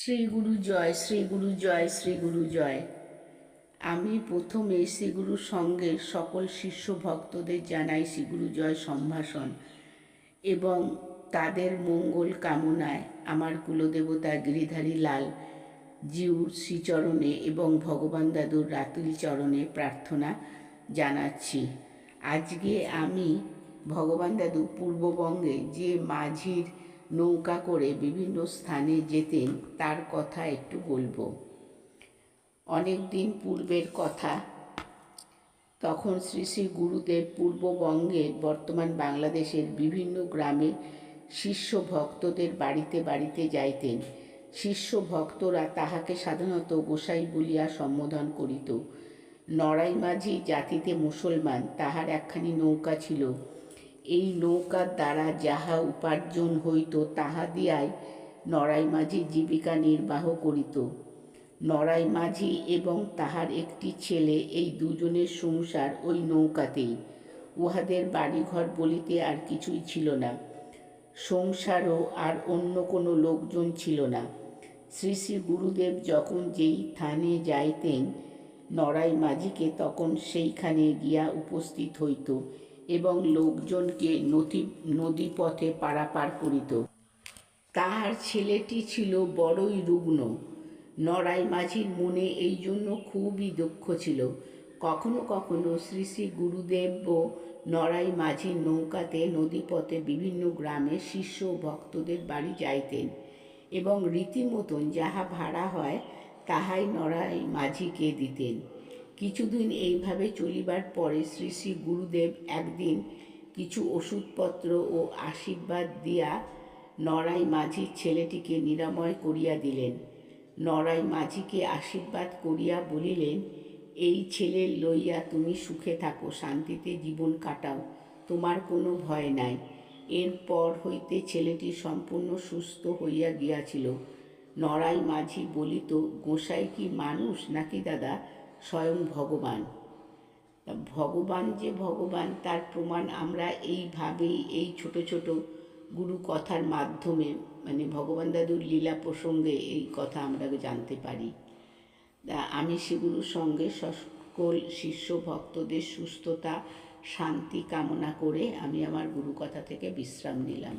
শ্রী গুরু জয়, শ্রী গুরু জয়, শ্রী গুরু জয়। আমি প্রথমে শ্রী গুরুর সঙ্গের সকল শিষ্য ভক্তদের জানাই শ্রী গুরু জয় সম্ভাষণ এবং তাদের মঙ্গল কামনায় আমার কুলদেবতা গিরিধারী লাল জিউর শ্রীচরণে এবং ভগবান দাদুর রাতুল চরণে প্রার্থনা জানাচ্ছি। আজকে আমি ভগবান দাদু পূর্ববঙ্গে যে মাঝির নৌকা করে বিভিন্ন স্থানে যেতেন তার কথা একটু বলবো। অনেক দিন পূর্বের কথা, তখন শ্রী শ্রী গুরুদেব পূর্ববঙ্গে বর্তমান বাংলাদেশের বিভিন্ন গ্রামে শিষ্য ভক্তদের বাড়িতে বাড়িতে যাইতেন। শিষ্য ভক্তরা তাহাকে সাধারণত গোসাই বলিয়া সম্বোধন করিত। নড়াই মাঝি জাতিতে মুসলমান, তাহার একখানি নৌকা ছিল। এই নৌকার দ্বারা যাহা উপার্জন হইত তাহা দিয়াই নড়াই মাঝি জীবিকা নির্বাহ করিত। নড়াই মাঝি এবং তাহার একটি ছেলে, এই দুজনের সংসার ওই নৌকাতেই। উহাদের বাড়িঘর বলিতে আর কিছুই ছিল না, সংসারও আর অন্য কোনো লোকজন ছিল না। শ্রী শ্রী গুরুদেব যখন যেই স্থানে যাইতেন, নড়াই মাঝিকে তখন সেইখানে গিয়া উপস্থিত হইত এবং লোকজনকে নদীপথে পারাপার করিত। তাহার ছেলেটি ছিল বড়ই রুগ্ন। নড়াই মাঝির মনে এই জন্য খুবই দুঃখ ছিল। কখনো কখনো শ্রী শ্রী গুরুদেবও নড়াই মাঝির নৌকাতে নদীপথে বিভিন্ন গ্রামে শিষ্য ভক্তদের বাড়ি যাইতেন এবং রীতিমতন যাহা ভাড়া হয় তাহাই নড়াই মাঝিকে দিতেন। কিছুদিন এইভাবে চলিবার পরে শ্রী শ্রী গুরুদেব একদিন কিছু ওষুধপত্র ও আশীর্বাদ দিয়া নড়াই মাঝির ছেলেটিকে নিরাময় করিয়া দিলেন। নড়াই মাঝিকে আশীর্বাদ করিয়া বলিলেন, এই ছেলে লইয়া তুমি সুখে থাকো, শান্তিতে জীবন কাটাও, তোমার কোনো ভয় নাই। এরপর হইতে ছেলেটি সম্পূর্ণ সুস্থ হইয়া গিয়াছিল। নড়াই মাঝি বলিত, গোসাই কি মানুষ নাকি দাদা স্বয়ং ভগবান? ভগবান যে ভগবান তার প্রমাণ আমরা এইভাবেই এই ছোট ছোট গুরু কথার মাধ্যমে, মানে ভগবান দাদুর লীলা প্রসঙ্গে এই কথা আমরা জানতে পারি। আমি শ্রীগুরুর সঙ্গে সকল শিষ্য ভক্তদের সুস্থতা শান্তি কামনা করে আমি আমার গুরু কথা থেকে বিশ্রাম নিলাম।